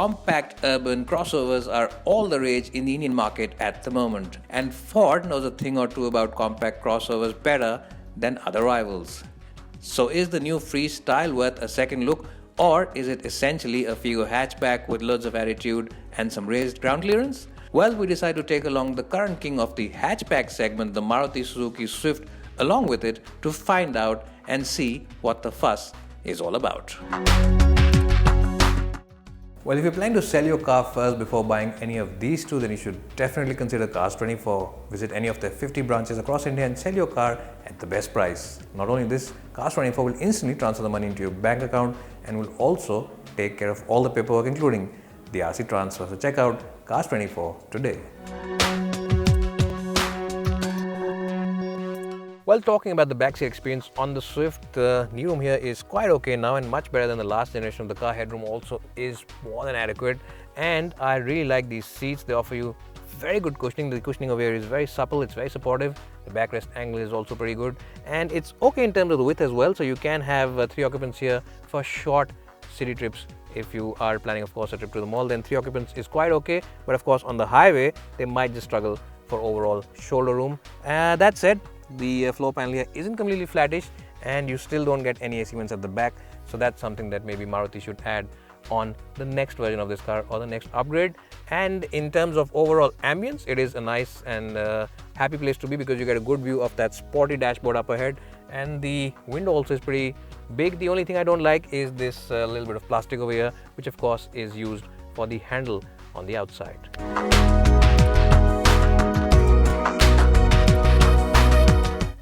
compact urban crossovers are all the rage in the Indian market at the moment. And Ford knows a thing or two about compact crossovers better than other rivals. So is the new Freestyle worth a second look, or is it essentially a Figo hatchback with loads of attitude and some raised ground clearance? Well, we decided to take along the current king of the hatchback segment, the Maruti Suzuki Swift, along with it to find out and see what the fuss is all about. Well, if you're planning to sell your car first before buying any of these two, then you should definitely consider Cars24. Visit any of their 50 branches across India and sell your car at the best price. Not only this, Cars24 will instantly transfer the money into your bank account and will also take care of all the paperwork, including the RC transfer. So check out Cars24 today. Well, talking about the backseat experience on the Swift, the knee room here is quite okay now and much better than the last generation of the car. Headroom also is more than adequate, and I really like these seats. They offer you very good cushioning. The cushioning over here is very supple, it's very supportive. The backrest angle is also pretty good, and it's okay in terms of the width as well, so you can have 3 occupants here for short city trips. If you are planning, of course, a trip to the mall, then 3 occupants is quite okay, but of course on the highway they might just struggle for overall shoulder room. That said, the floor panel here isn't completely flattish, and you still don't get any AC vents at the back, so that's something that maybe Maruti should add on the next version of this car or the next upgrade. And in terms of overall ambience, it is a nice and happy place to be because you get a good view of that sporty dashboard up ahead, and the window also is pretty big. The only thing I don't like is this little bit of plastic over here, which of course is used for the handle on the outside.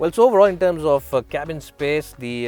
Well, so overall in terms of cabin space, the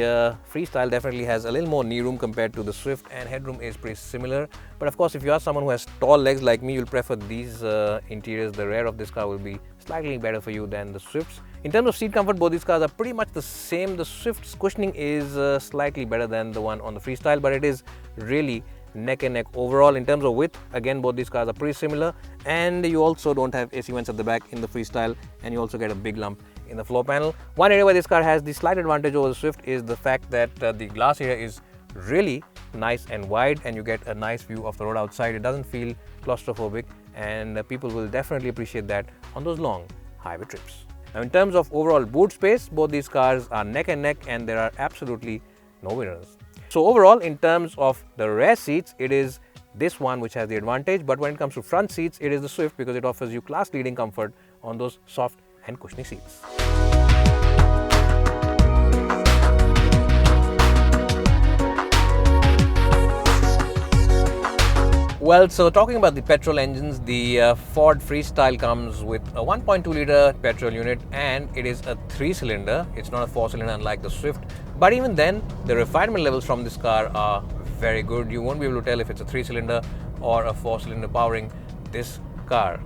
Freestyle definitely has a little more knee room compared to the Swift, and headroom is pretty similar. But of course, if you are someone who has tall legs like me, you'll prefer these interiors. The rear of this car will be slightly better for you than the Swift's. In terms of seat comfort, both these cars are pretty much the same. The Swift's cushioning is slightly better than the one on the Freestyle, but it is really neck and neck overall. In terms of width, again, both these cars are pretty similar, and you also don't have AC vents at the back in the Freestyle, and you also get a big lump in the floor panel. One area where this car has the slight advantage over the Swift is the fact that the glass area is really nice and wide, and you get a nice view of the road outside. It doesn't feel claustrophobic, and people will definitely appreciate that on those long highway trips. Now, in terms of overall boot space, both these cars are neck and neck, and there are absolutely no winners. So overall, in terms of the rear seats, it is this one which has the advantage, but when it comes to front seats, it is the Swift because it offers you class-leading comfort on those soft and cushiony seats. Well, so talking about the petrol engines, the Ford Freestyle comes with a 1.2-litre petrol unit, and it is a 3-cylinder. It's not a 4-cylinder unlike the Swift. But even then, the refinement levels from this car are very good. You won't be able to tell if it's a 3-cylinder or a 4-cylinder powering this car.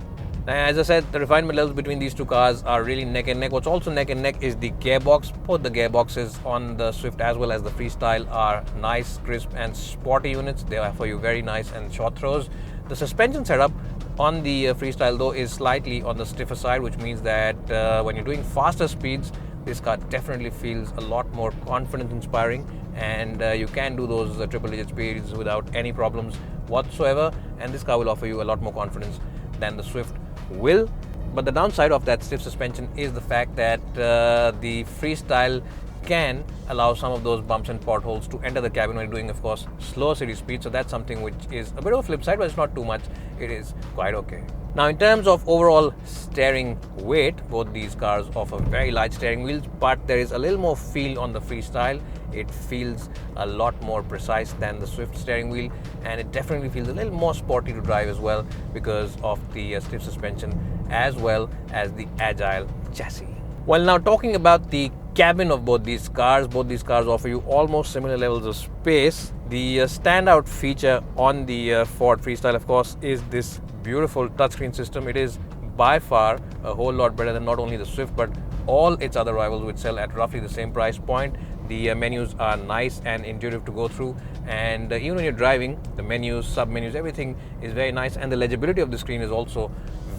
Now, as I said, the refinement levels between these two cars are really neck and neck. What's also neck and neck is the gearbox. Both the gearboxes on the Swift as well as the Freestyle are nice, crisp and sporty units. They offer you very nice and short throws. The suspension setup on the Freestyle though is slightly on the stiffer side, which means that when you're doing faster speeds, this car definitely feels a lot more confidence inspiring, and you can do those triple digit speeds without any problems whatsoever, and this car will offer you a lot more confidence than the Swift will. But the downside of that stiff suspension is the fact that the Freestyle can allow some of those bumps and potholes to enter the cabin when you're doing, of course, slower city speed. So that's something which is a bit of a flip side, but it's not too much. It is quite okay. Now, in terms of overall steering weight, both these cars offer very light steering wheels, but there is a little more feel on the Freestyle. It feels a lot more precise than the Swift steering wheel, and it definitely feels a little more sporty to drive as well because of the stiff suspension as well as the agile chassis. Well, now talking about the cabin of both these cars offer you almost similar levels of space. The standout feature on the Ford Freestyle, of course, is this beautiful touchscreen system. It is by far a whole lot better than not only the Swift but all its other rivals, which sell at roughly the same price point. The menus are nice and intuitive to go through, and even when you're driving, the menus, sub-menus, everything is very nice, and the legibility of the screen is also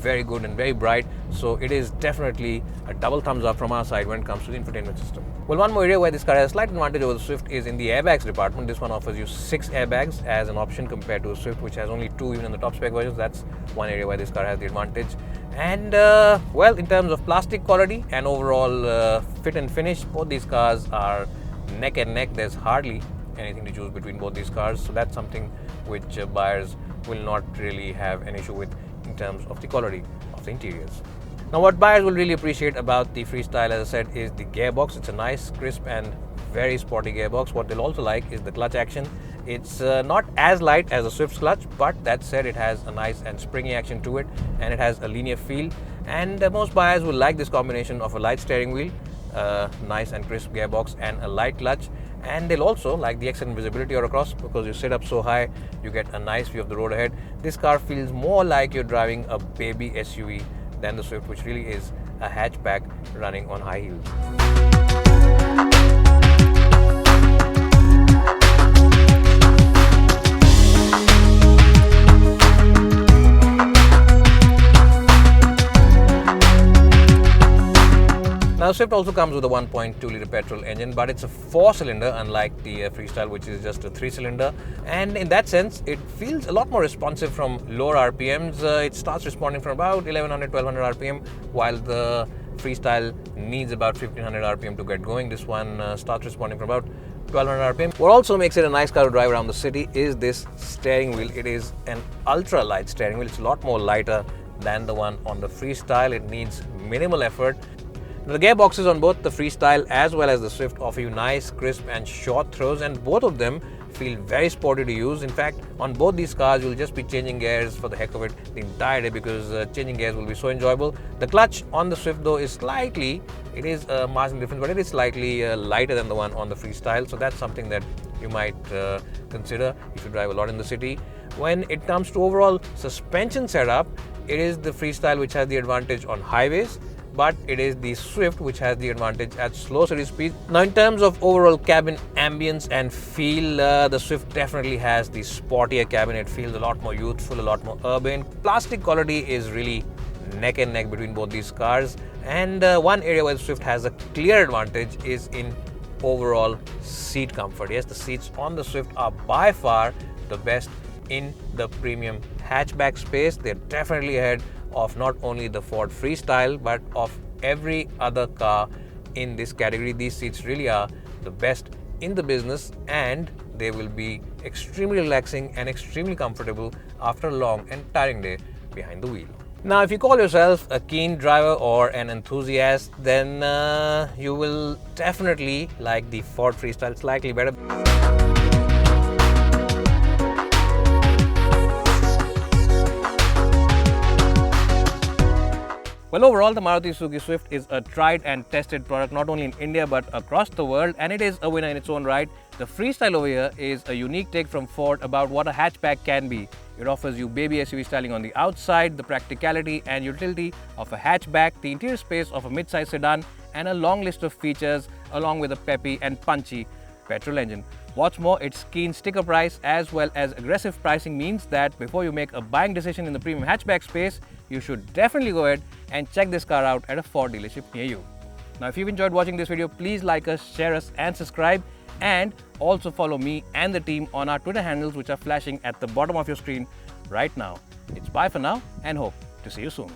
very good and very bright. So it is definitely a double thumbs up from our side when it comes to the infotainment system. Well, one more area where this car has a slight advantage over the Swift is in the airbags department. This one offers you 6 airbags as an option compared to a Swift, which has only 2 even in the top spec versions. That's one area where this car has the advantage. And well, in terms of plastic quality and overall fit and finish, both these cars are neck and neck. There's hardly anything to choose between both these cars, so that's something which buyers will not really have an issue with in terms of the quality of the interiors. Now, what buyers will really appreciate about the Freestyle, as I said, is the gearbox. It's a nice, crisp and very sporty gearbox. What they'll also like is the clutch action. It's not as light as a Swift's clutch, but that said, it has a nice and springy action to it, and it has a linear feel. And most buyers will like this combination of a light steering wheel, nice and crisp gearbox, and a light clutch. And they'll also like the excellent visibility all across, because you sit up so high, you get a nice view of the road ahead. This car feels more like you're driving a baby SUV than the Swift, which really is a hatchback running on high heels. Now, Swift also comes with a 1.2-litre petrol engine, but it's a 4-cylinder, unlike the Freestyle, which is just a 3-cylinder. And in that sense, it feels a lot more responsive from lower RPMs. It starts responding from about 1100-1200 RPM, while the Freestyle needs about 1500 RPM to get going. This one starts responding from about 1200 RPM. What also makes it a nice car to drive around the city is this steering wheel. It is an ultra-light steering wheel. It's a lot more lighter than the one on the Freestyle. It needs minimal effort. The gearboxes on both the Freestyle as well as the Swift offer you nice, crisp and short throws, and both of them feel very sporty to use. In fact, on both these cars, you'll just be changing gears for the heck of it the entire day, because changing gears will be so enjoyable. The clutch on the Swift, though, is slightly, it is a marginal difference, but it is slightly lighter than the one on the Freestyle. So that's something that you might consider if you drive a lot in the city. When it comes to overall suspension setup, it is the Freestyle which has the advantage on highways, but it is the Swift which has the advantage at slow city speeds. Now, in terms of overall cabin ambience and feel, the Swift definitely has the sportier cabin. It feels a lot more youthful, a lot more urban. Plastic quality is really neck and neck between both these cars. And one area where the Swift has a clear advantage is in overall seat comfort. Yes, the seats on the Swift are by far the best in the premium hatchback space. They're definitely ahead of not only the Ford Freestyle, but of every other car in this category. These seats really are the best in the business, and they will be extremely relaxing and extremely comfortable after a long and tiring day behind the wheel. Now, if you call yourself a keen driver or an enthusiast, then you will definitely like the Ford Freestyle slightly better. Well, overall, the Maruti Suzuki Swift is a tried and tested product not only in India but across the world, and it is a winner in its own right. The Freestyle over here is a unique take from Ford about what a hatchback can be. It offers you baby SUV styling on the outside, the practicality and utility of a hatchback, the interior space of a mid-size sedan, and a long list of features along with a peppy and punchy petrol engine. What's more, its keen sticker price as well as aggressive pricing means that before you make a buying decision in the premium hatchback space, you should definitely go ahead and check this car out at a Ford dealership near you. Now, if you've enjoyed watching this video, please like us, share us and subscribe, and also follow me and the team on our Twitter handles, which are flashing at the bottom of your screen right now. It's bye for now and hope to see you soon.